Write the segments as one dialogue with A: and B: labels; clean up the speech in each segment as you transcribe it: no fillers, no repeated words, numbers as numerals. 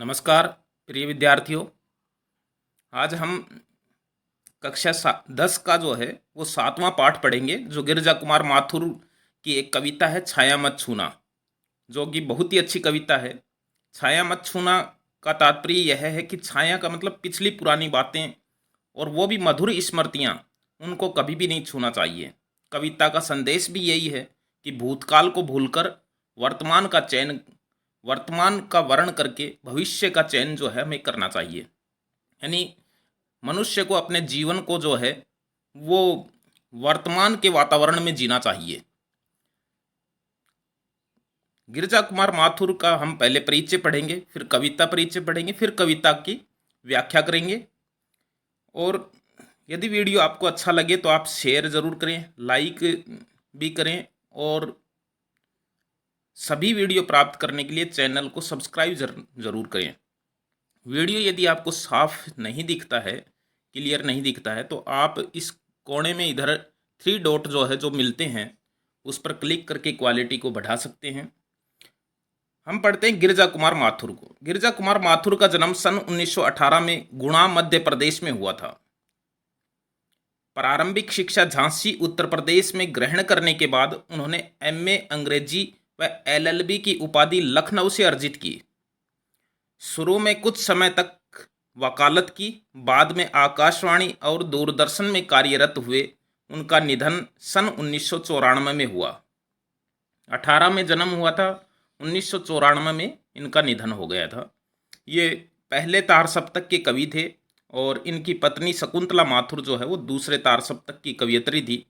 A: नमस्कार प्रिय विद्यार्थियों। आज हम कक्षा 10 का जो है वो 7वां पाठ पढ़ेंगे, जो गिरिजा कुमार माथुर की एक कविता है छाया मत छूना, जो कि बहुत ही अच्छी कविता है। छाया मत छूना का तात्पर्य यह है कि छाया का मतलब पिछली पुरानी बातें और वो भी मधुर स्मृतियाँ, उनको कभी भी नहीं छूना चाहिए। कविता का संदेश भी यही है कि भूतकाल को भूलकर वर्तमान का वर्ण करके भविष्य का चयन जो है हमें करना चाहिए। यानी मनुष्य को अपने जीवन को जो है वो वर्तमान के वातावरण में जीना चाहिए। गिरिजा कुमार माथुर का हम पहले परिचय पढ़ेंगे, फिर कविता परिचय पढ़ेंगे, फिर कविता की व्याख्या करेंगे। और यदि वीडियो आपको अच्छा लगे तो आप शेयर ज़रूर करें, लाइक भी करें, और सभी वीडियो प्राप्त करने के लिए चैनल को सब्सक्राइब ज़रूर करें। वीडियो यदि आपको साफ नहीं दिखता है, क्लियर नहीं दिखता है, तो आप इस कोने में इधर 3 डॉट जो है जो मिलते हैं उस पर क्लिक करके क्वालिटी को बढ़ा सकते हैं। हम पढ़ते हैं गिरिजा कुमार माथुर को। गिरिजा कुमार माथुर का जन्म सन 1918 में गुणा मध्य प्रदेश में हुआ था। प्रारंभिक शिक्षा झांसी उत्तर प्रदेश में ग्रहण करने के बाद उन्होंने एमए अंग्रेजी व एलएलबी की उपाधि लखनऊ से अर्जित की। शुरू में कुछ समय तक वकालत की, बाद में आकाशवाणी और दूरदर्शन में कार्यरत हुए। उनका निधन सन 1994 में हुआ। 18 में जन्म हुआ था, 1994 में इनका निधन हो गया था। ये पहले तार सप्तक के कवि थे और इनकी पत्नी शकुंतला माथुर जो है वो दूसरे तार सप्तक की कवियत्री थी।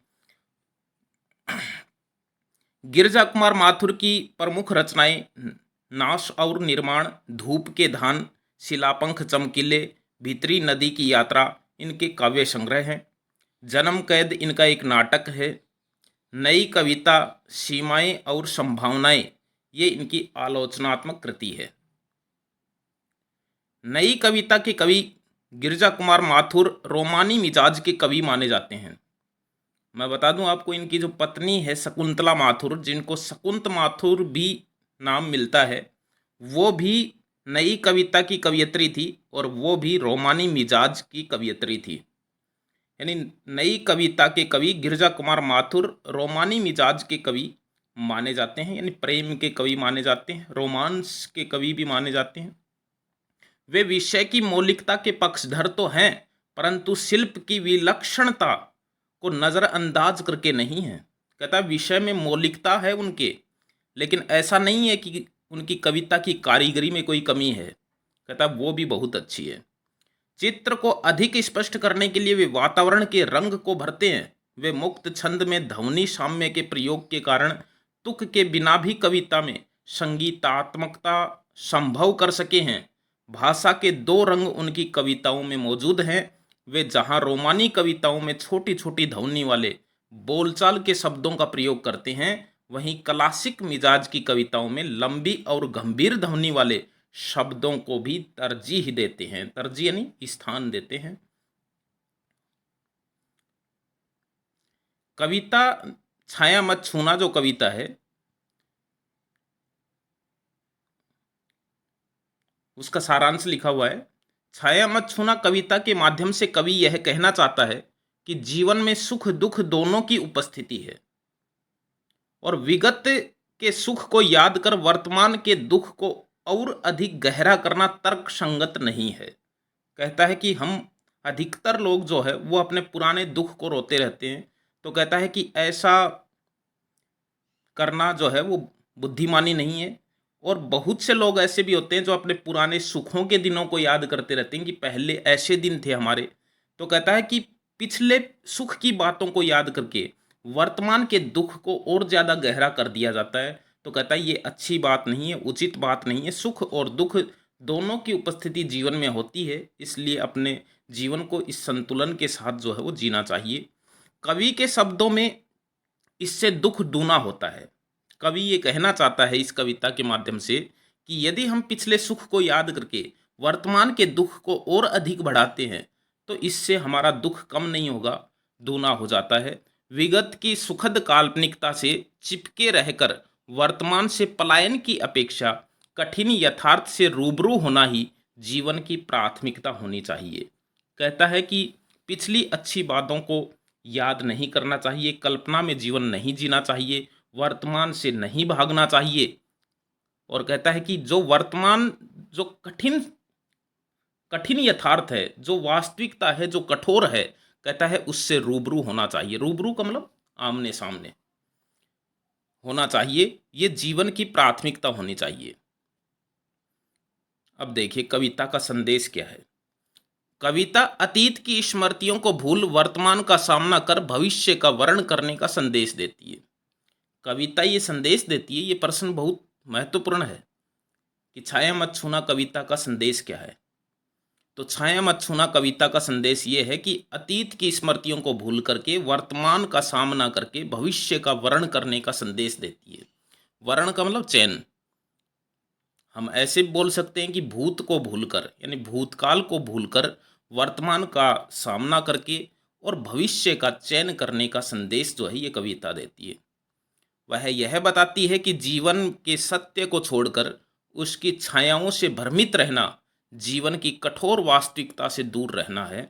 A: गिरिजा कुमार माथुर की प्रमुख रचनाएं नाश और निर्माण, धूप के धान, शिलापंख चमकीले, भीतरी नदी की यात्रा इनके काव्य संग्रह हैं। जन्म कैद इनका एक नाटक है। नई कविता, सीमाएं और संभावनाएं, ये इनकी आलोचनात्मक कृति है। नई कविता के कवि गिरिजा कुमार माथुर रोमानी मिजाज के कवि माने जाते हैं। मैं बता दूं आपको, इनकी जो पत्नी है शकुंतला माथुर, जिनको शकुंत माथुर भी नाम मिलता है, वो भी नई कविता की कवियत्री थी और वो भी रोमानी मिजाज की कवियत्री थी। यानी नई कविता के कवि गिरिजा कुमार माथुर रोमानी मिजाज के कवि माने जाते हैं, यानी प्रेम के कवि माने जाते हैं, रोमांस के कवि भी माने जाते हैं। वे विषय की मौलिकता के पक्षधर तो हैं, परंतु शिल्प की विलक्षणता को नज़रअंदाज करके नहीं है। कहता विषय में मौलिकता है उनके, लेकिन ऐसा नहीं है कि उनकी कविता की कारीगरी में कोई कमी है। कहता वो भी बहुत अच्छी है। चित्र को अधिक स्पष्ट करने के लिए वे वातावरण के रंग को भरते हैं। वे मुक्त छंद में ध्वनि साम्य के प्रयोग के कारण तुक के बिना भी कविता में संगीतात्मकता संभव कर सके हैं। भाषा के 2 रंग उनकी कविताओं में मौजूद हैं। वे जहां रोमानी कविताओं में छोटी छोटी ध्वनि वाले बोलचाल के शब्दों का प्रयोग करते हैं, वहीं क्लासिक मिजाज की कविताओं में लंबी और गंभीर ध्वनि वाले शब्दों को भी तरजीह देते हैं। तरजीह यानी स्थान देते हैं। कविता छाया मत छूना जो कविता है, उसका सारांश लिखा हुआ है। छाया मत छूना कविता के माध्यम से कवि यह कहना चाहता है कि जीवन में सुख दुख दोनों की उपस्थिति है और विगत के सुख को याद कर वर्तमान के दुख को और अधिक गहरा करना तर्क संगत नहीं है। कहता है कि हम अधिकतर लोग जो है वो अपने पुराने दुख को रोते रहते हैं, तो कहता है कि ऐसा करना जो है वो बुद्धिमानी नहीं है। और बहुत से लोग ऐसे भी होते हैं जो अपने पुराने सुखों के दिनों को याद करते रहते हैं कि पहले ऐसे दिन थे हमारे। तो कहता है कि पिछले सुख की बातों को याद करके वर्तमान के दुख को और ज़्यादा गहरा कर दिया जाता है। तो कहता है ये अच्छी बात नहीं है, उचित बात नहीं है। सुख और दुख दोनों की उपस्थिति जीवन में होती है, इसलिए अपने जीवन को इस संतुलन के साथ जो है वो जीना चाहिए। कवि के शब्दों में इससे दुख दूना होता है। कवि ये कहना चाहता है इस कविता के माध्यम से कि यदि हम पिछले सुख को याद करके वर्तमान के दुख को और अधिक बढ़ाते हैं, तो इससे हमारा दुख कम नहीं होगा, दूना हो जाता है। विगत की सुखद काल्पनिकता से चिपके रहकर वर्तमान से पलायन की अपेक्षा कठिन यथार्थ से रूबरू होना ही जीवन की प्राथमिकता होनी चाहिए। कहता है कि पिछली अच्छी बातों को याद नहीं करना चाहिए, कल्पना में जीवन नहीं जीना चाहिए, वर्तमान से नहीं भागना चाहिए। और कहता है कि जो वर्तमान, जो कठिन कठिन यथार्थ है, जो वास्तविकता है, जो कठोर है, कहता है उससे रूबरू होना चाहिए। रूबरू का मतलब आमने सामने होना चाहिए, ये जीवन की प्राथमिकता होनी चाहिए। अब देखिए कविता का संदेश क्या है। कविता अतीत की स्मृतियों को भूल वर्तमान का सामना कर भविष्य का वर्ण करने का संदेश देती है। कविता ये संदेश देती है, ये प्रश्न बहुत महत्वपूर्ण है कि छाया मत छूना कविता का संदेश क्या है। तो छाया मत छूना कविता का संदेश ये है कि अतीत की स्मृतियों को भूल करके वर्तमान का सामना करके भविष्य का वर्ण करने का संदेश देती है। वर्ण का मतलब चयन। हम ऐसे बोल सकते हैं कि भूत को भूलकर, यानी भूतकाल को भूलकर वर्तमान का सामना करके और भविष्य का चयन करने का संदेश जो है ये कविता देती है। वह यह बताती है कि जीवन के सत्य को छोड़कर उसकी छायाओं से भ्रमित रहना जीवन की कठोर वास्तविकता से दूर रहना है।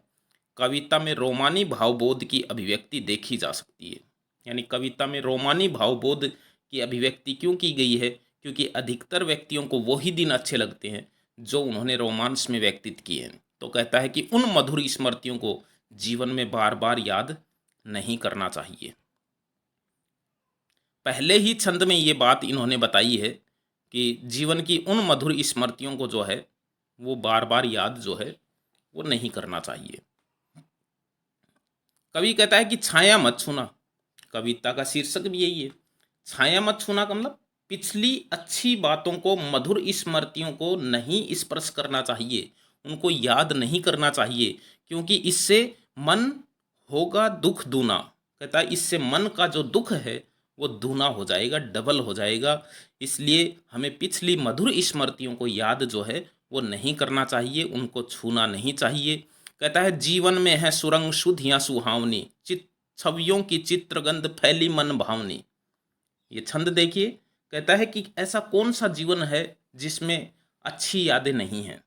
A: कविता में रोमानी भावबोध की अभिव्यक्ति देखी जा सकती है। यानी कविता में रोमानी भावबोध की अभिव्यक्ति क्यों की गई है? क्योंकि अधिकतर व्यक्तियों को वही दिन अच्छे लगते हैं जो उन्होंने रोमांस में व्यतीत किए हैं। तो कहता है कि उन मधुर स्मृतियों को जीवन में बार बार याद नहीं करना चाहिए। पहले ही छंद में ये बात इन्होंने बताई है कि जीवन की उन मधुर स्मृतियों को जो है वो बार बार याद जो है वो नहीं करना चाहिए। कवि कहता है कि छाया मत छूना, कविता का शीर्षक भी यही है। छाया मत छूना का मतलब पिछली अच्छी बातों को, मधुर स्मृतियों को नहीं स्पर्श करना चाहिए, उनको याद नहीं करना चाहिए, क्योंकि इससे मन होगा दुख दूना। कहता है इससे मन का जो दुख है वो दूना हो जाएगा, डबल हो जाएगा। इसलिए हमें पिछली मधुर स्मृतियों को याद जो है वो नहीं करना चाहिए, उनको छूना नहीं चाहिए। कहता है जीवन में है सुरंग शुद्ध या सुहावनी, चित छवियों की चित्रगंध फैली मन भावनी। ये छंद देखिए, कहता है कि ऐसा कौन सा जीवन है जिसमें अच्छी यादें नहीं हैं।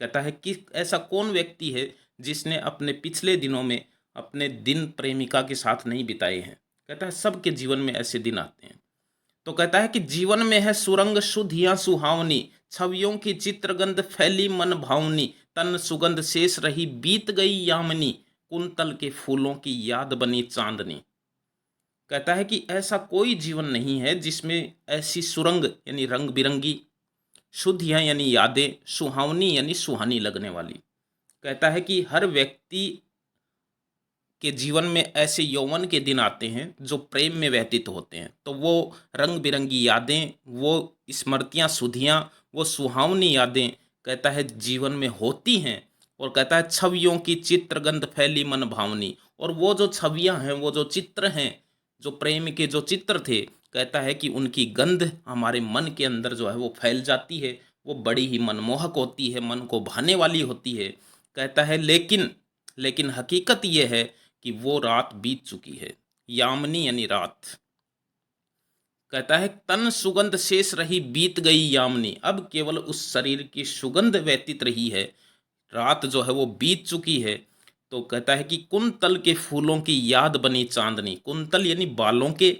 A: कहता है कि ऐसा कौन व्यक्ति है जिसने अपने पिछले दिनों में अपने दिन प्रेमिका के साथ नहीं बिताए हैं। कहता है सबके जीवन में ऐसे दिन आते हैं। तो कहता है कि जीवन में है सुरंग शुद्ध या सुहावनी, छवियों की चित्रगंध फैली मन भावनी, तन सुगंध शेष रही बीत गई यामिनी, कुंतल के फूलों की याद बनी चांदनी। कहता है कि ऐसा कोई जीवन नहीं है जिसमें ऐसी सुरंग यानी रंग बिरंगी, शुद्ध यानी यादें, सुहावनी यानी सुहानी लगने वाली। कहता है कि हर व्यक्ति के जीवन में ऐसे यौवन के दिन आते हैं जो प्रेम में व्यतीत होते हैं। तो वो रंग बिरंगी यादें, वो स्मृतियाँ, सुधियाँ, वो सुहावनी यादें कहता है जीवन में होती हैं। और कहता है छवियों की चित्रगंध फैली मन भावनी, और वो जो छवियाँ हैं, वो जो चित्र हैं, जो प्रेम के जो चित्र थे, कहता है कि उनकी गंध हमारे मन के अंदर जो है वो फैल जाती है। वो बड़ी ही मनमोहक होती है, मन को भाने वाली होती है। कहता है लेकिन लेकिन हकीकत ये है कि वो रात बीत चुकी है। यामिनी यानी रात। कहता है तन सुगंध शेष रही बीत गई यामिनी, अब केवल उस शरीर की सुगंध व्यतीत रही है, रात जो है वो बीत चुकी है। तो कहता है कि कुंतल के फूलों की याद बनी चांदनी। कुंतल यानी बालों के,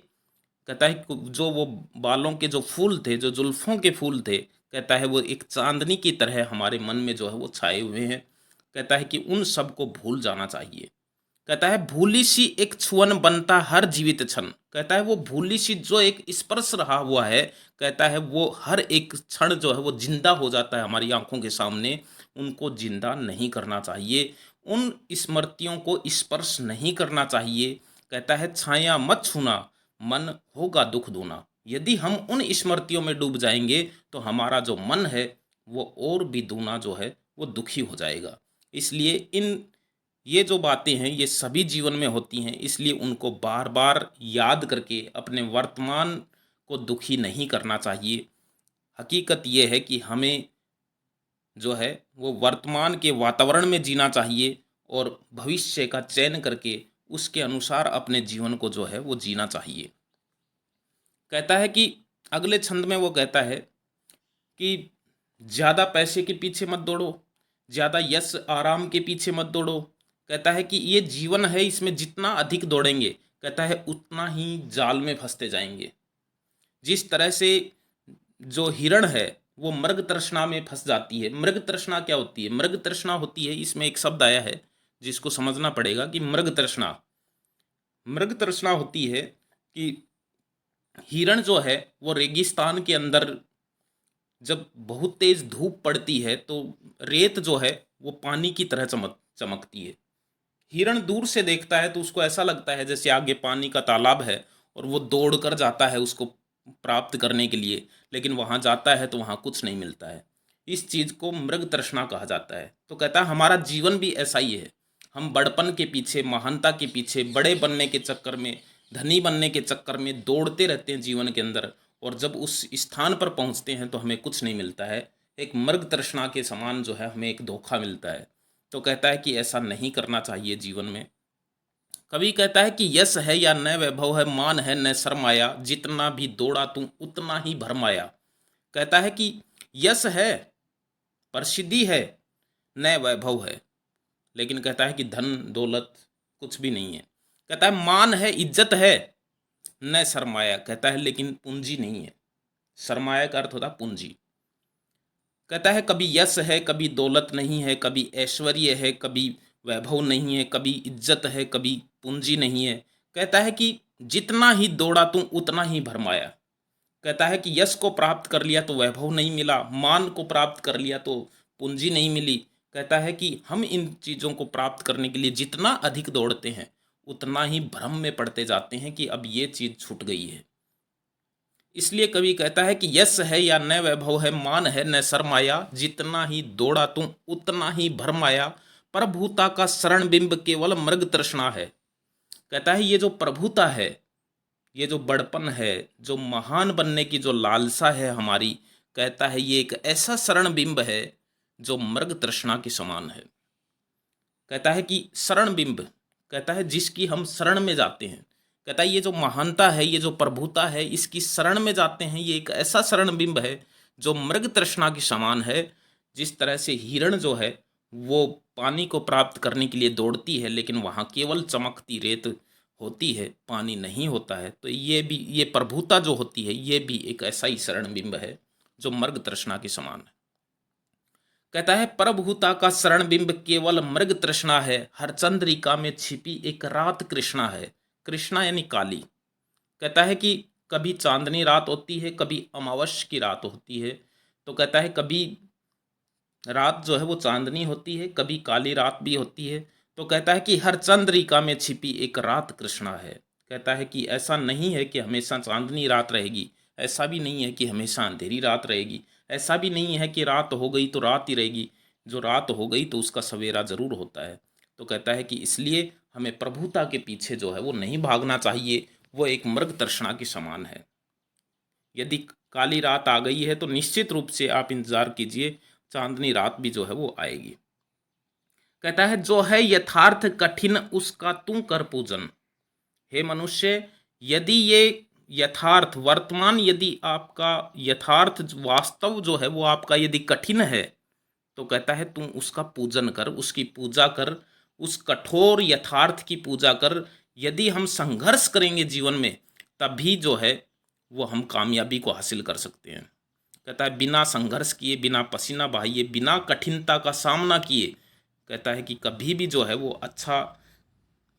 A: कहता है जो वो बालों के जो फूल थे, जो जुल्फों के फूल थे, कहता है वो एक चांदनी की तरह हमारे मन में जो है वो छाए हुए हैं। कहता है कि उन सब को भूल जाना चाहिए। कहता है भूली सी एक छुअन बनता हर जीवित क्षण। कहता है वो भूली सी जो एक स्पर्श रहा हुआ है, कहता है वो हर एक क्षण जो है वो जिंदा हो जाता है हमारी आंखों के सामने। उनको जिंदा नहीं करना चाहिए, उन स्मृतियों को स्पर्श नहीं करना चाहिए। कहता है छाया मत छूना, मन होगा दुख दूना। यदि हम उन स्मृतियों में डूब जाएंगे तो हमारा जो मन है वो और भी दूना जो है वो दुखी हो जाएगा। इसलिए ये जो बातें हैं ये सभी जीवन में होती हैं, इसलिए उनको बार बार याद करके अपने वर्तमान को दुखी नहीं करना चाहिए। हकीकत ये है कि हमें जो है वो वर्तमान के वातावरण में जीना चाहिए और भविष्य का चयन करके उसके अनुसार अपने जीवन को जो है वो जीना चाहिए। कहता है कि अगले छंद में वो कहता है कि ज़्यादा पैसे के पीछे मत दौड़ो, ज़्यादा यश आराम के पीछे मत दौड़ो। कहता है कि ये जीवन है, इसमें जितना अधिक दौड़ेंगे, कहता है उतना ही जाल में फंसते जाएंगे। जिस तरह से जो हिरण है वो मृग तृष्णा में फंस जाती है। मृग तृष्णा क्या होती है? मृग तृष्णा होती है, इसमें एक शब्द आया है जिसको समझना पड़ेगा कि मृग तृष्णा होती है कि हिरण जो है वो रेगिस्तान के अंदर जब बहुत तेज धूप पड़ती है तो रेत जो है वो पानी की तरह चमकती है। हिरण दूर से देखता है तो उसको ऐसा लगता है जैसे आगे पानी का तालाब है और वो दौड़ कर जाता है उसको प्राप्त करने के लिए, लेकिन वहाँ जाता है तो वहाँ कुछ नहीं मिलता है। इस चीज़ को मृग तृष्णा कहा जाता है। तो कहता है हमारा जीवन भी ऐसा ही है। हम बड़पन के पीछे, महानता के पीछे, बड़े बनने के चक्कर में, धनी बनने के चक्कर में दौड़ते रहते हैं जीवन के अंदर, और जब उस स्थान पर पहुँचते हैं तो हमें कुछ नहीं मिलता है। एक मृग तृष्णा के समान जो है हमें एक धोखा मिलता है। तो कहता है कि ऐसा नहीं करना चाहिए जीवन में। कवि कहता है कि यश है या न वैभव है, मान है न शर्माया, जितना भी दौड़ा तू उतना ही भरमाया। कहता है कि यश है, प्रसिद्धि है, न वैभव है, लेकिन कहता है कि धन दौलत कुछ भी नहीं है। कहता है मान है, इज्जत है, न सरमाया, कहता है लेकिन पूंजी नहीं है। सरमाया का अर्थ होता पूंजी। कहता है कभी यश है, कभी दौलत नहीं है, कभी ऐश्वर्य है, कभी वैभव नहीं है, कभी इज्जत है, कभी पूंजी नहीं है। कहता है कि जितना ही दौड़ा तू उतना ही भरमाया। कहता है कि यश को प्राप्त कर लिया तो वैभव नहीं मिला, मान को प्राप्त कर लिया तो पूंजी नहीं मिली। कहता है कि हम इन चीज़ों को प्राप्त करने के लिए जितना अधिक दौड़ते हैं उतना ही भ्रम में पड़ते जाते हैं कि अब ये चीज़ छूट गई है। इसलिए कवि कहता है कि यश है या न वैभव है, मान है न शर्माया, जितना ही दौड़ा तू उतना ही भरमाया, प्रभुता का शरण बिंब केवल मृग तृष्णा है। कहता है ये जो प्रभुता है, ये जो बड़पन है, जो महान बनने की जो लालसा है हमारी, कहता है ये एक ऐसा शरण बिंब है जो मृग तृष्णा के समान है। कहता है कि शरण बिंब, कहता है जिसकी हम शरण में जाते हैं। कहता है ये जो महानता है, ये जो प्रभुता है, इसकी शरण में जाते हैं, ये एक ऐसा शरण बिंब है जो मृग तृष्णा के समान है। जिस तरह से हिरण जो है वो पानी को प्राप्त करने के लिए दौड़ती है, लेकिन वहाँ केवल चमकती रेत होती है, पानी नहीं होता है। तो ये भी, ये प्रभुता जो होती है, ये भी एक ऐसा ही शरण बिंब है जो मृग तृष्णा के समान है। कहता है प्रभुता का शरण बिंब केवल मृग तृष्णा है, हर चंद्रिका में छिपी एक रात कृष्णा है। कृष्णा यानी काली। कहता है कि कभी चांदनी रात होती है, कभी अमावस्या की रात होती है। तो कहता है कभी रात जो है वो चांदनी होती है, कभी काली रात भी होती है। तो कहता है कि हर चंद्रिका में छिपी एक रात कृष्णा है। कहता है कि ऐसा नहीं है कि हमेशा चांदनी रात रहेगी, ऐसा भी नहीं है कि हमेशा अंधेरी रात रहेगी, ऐसा भी नहीं है कि रात हो गई तो रात ही रहेगी, जो रात हो गई तो उसका सवेरा जरूर होता है। तो कहता है कि इसलिए हमें प्रभुता के पीछे जो है वो नहीं भागना चाहिए, वो एक मृग तृष्णा के समान है। यदि काली रात आ गई है तो निश्चित रूप से आप इंतजार कीजिए, चांदनी रात भी जो है वो आएगी। कहता है जो है यथार्थ कठिन उसका तू कर पूजन। हे मनुष्य, यदि ये यथार्थ वर्तमान, यदि आपका यथार्थ वास्तव जो है वो आपका यदि कठिन है, तो कहता है तू उसका पूजन कर, उसकी पूजा कर, उस कठोर यथार्थ की पूजा कर। यदि हम संघर्ष करेंगे जीवन में, तभी जो है वो हम कामयाबी को हासिल कर सकते हैं। कहता है बिना संघर्ष किए, बिना पसीना बहाइए, बिना कठिनता का सामना किए, कहता है कि कभी भी जो है वो अच्छा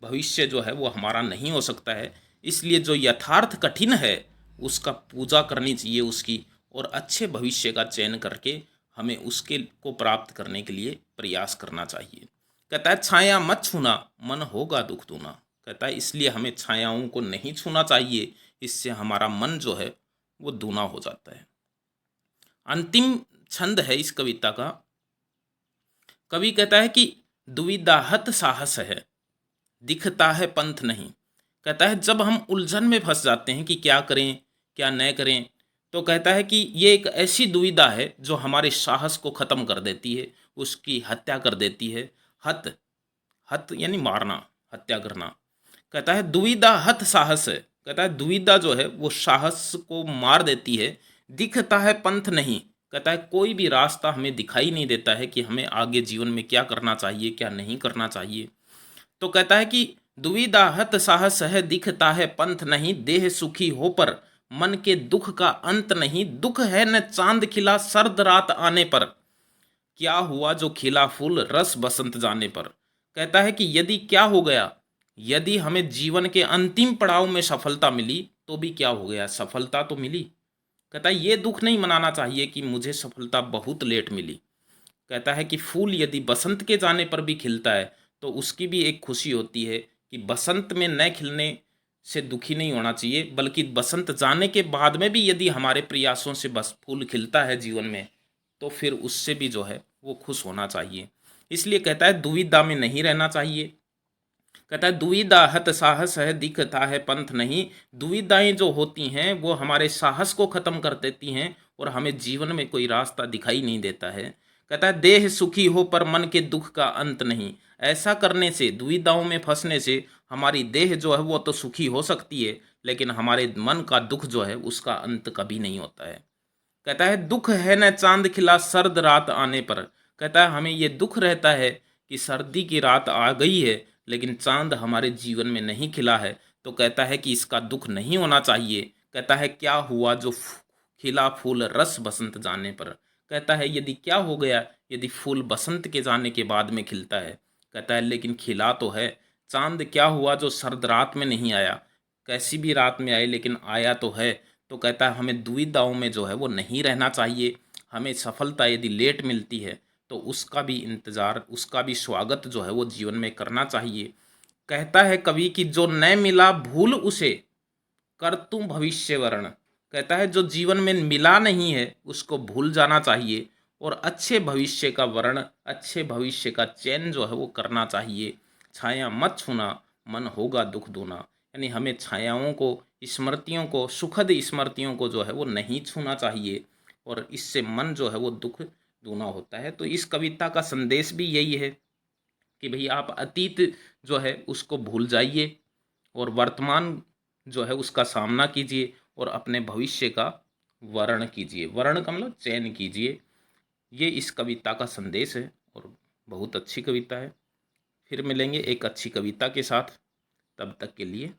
A: भविष्य जो है वो हमारा नहीं हो सकता है। इसलिए जो यथार्थ कठिन है उसका पूजा करनी चाहिए उसकी, और अच्छे भविष्य का चयन करके हमें उसके को प्राप्त करने के लिए प्रयास करना चाहिए। कहता है छाया मत छूना, मन होगा दुख दूना। कहता है इसलिए हमें छायाओं को नहीं छूना चाहिए, इससे हमारा मन जो है वो दूना हो जाता है। अंतिम छंद है इस कविता का। कवि कहता है कि दुविधाहत साहस है, दिखता है पंथ नहीं। कहता है जब हम उलझन में फंस जाते हैं कि क्या करें क्या न करें, तो कहता है कि ये एक ऐसी दुविधा है जो हमारे साहस को ख़त्म कर देती है, उसकी हत्या कर देती है। हत, हत यानी मारना, हत्या करना। कहता है दुविधा हत साहस है। कहता है दुविधा जो है वो साहस को मार देती है। दिखता है पंथ नहीं, कहता है कोई भी रास्ता हमें दिखाई नहीं देता है कि हमें आगे जीवन में क्या करना चाहिए, क्या नहीं करना चाहिए। तो कहता है कि दुविधा हत साहस है, दिखता है पंथ नहीं, देह सुखी हो पर मन के दुख का अंत नहीं, दुख है न चांद खिला सर्द रात आने पर, क्या हुआ जो खिला फूल रस बसंत जाने पर। कहता है कि यदि क्या हो गया, यदि हमें जीवन के अंतिम पड़ाव में सफलता मिली तो भी क्या हो गया, सफलता तो मिली। कहता है ये दुख नहीं मनाना चाहिए कि मुझे सफलता बहुत लेट मिली। कहता है कि फूल यदि बसंत के जाने पर भी खिलता है तो उसकी भी एक खुशी होती है कि बसंत में न खिलने से दुखी नहीं होना चाहिए, बल्कि बसंत जाने के बाद में भी यदि हमारे प्रयासों से बस फूल खिलता है जीवन में तो फिर उससे भी जो है वो खुश होना चाहिए। इसलिए कहता है दुविधा में नहीं रहना चाहिए। कहता है दुविधा हत साहस है, दिखता है पंथ नहीं। दुविधाएं जो होती हैं वो हमारे साहस को खत्म कर देती हैं और हमें जीवन में कोई रास्ता दिखाई नहीं देता है। कहता है देह सुखी हो पर मन के दुख का अंत नहीं। ऐसा करने से, दुविधाओं में फंसने से हमारी देह जो है वो तो सुखी हो सकती है, लेकिन हमारे मन का दुख जो है उसका अंत कभी नहीं होता है। कहता है दुख है न चांद खिला सर्द रात आने पर। कहता है हमें ये दुख रहता है कि सर्दी की रात आ गई है लेकिन चांद हमारे जीवन में नहीं खिला है। तो कहता है कि इसका दुख नहीं होना चाहिए। कहता है क्या हुआ जो खिला फूल रस बसंत जाने पर। कहता है यदि क्या हो गया, यदि फूल बसंत के जाने के बाद में खिलता है। कहता है लेकिन खिला तो है। चांद क्या हुआ जो सर्द रात में नहीं आया, कैसी भी रात में आए लेकिन आया तो है। तो कहता है हमें दुविधाओं में जो है वो नहीं रहना चाहिए। हमें सफलता यदि लेट मिलती है तो उसका भी इंतज़ार, उसका भी स्वागत जो है वो जीवन में करना चाहिए। कहता है कवि कि जो न मिला भूल उसे, कर तुम भविष्य वर्ण। कहता है जो जीवन में मिला नहीं है उसको भूल जाना चाहिए और अच्छे भविष्य का वर्ण, अच्छे भविष्य का चयन जो है वो करना चाहिए। छाया मत छूना, मन होगा दुख दूना। यानी हमें छायाओं को, स्मृतियों को, सुखद स्मृतियों को जो है वो नहीं छूना चाहिए और इससे मन जो है वो दुख दूना होता है। तो इस कविता का संदेश भी यही है कि भाई आप अतीत जो है उसको भूल जाइए और वर्तमान जो है उसका सामना कीजिए और अपने भविष्य का वर्ण कीजिए। वर्ण का मतलब चयन कीजिए। ये इस कविता का संदेश है और बहुत अच्छी कविता है। फिर मिलेंगे एक अच्छी कविता के साथ, तब तक के लिए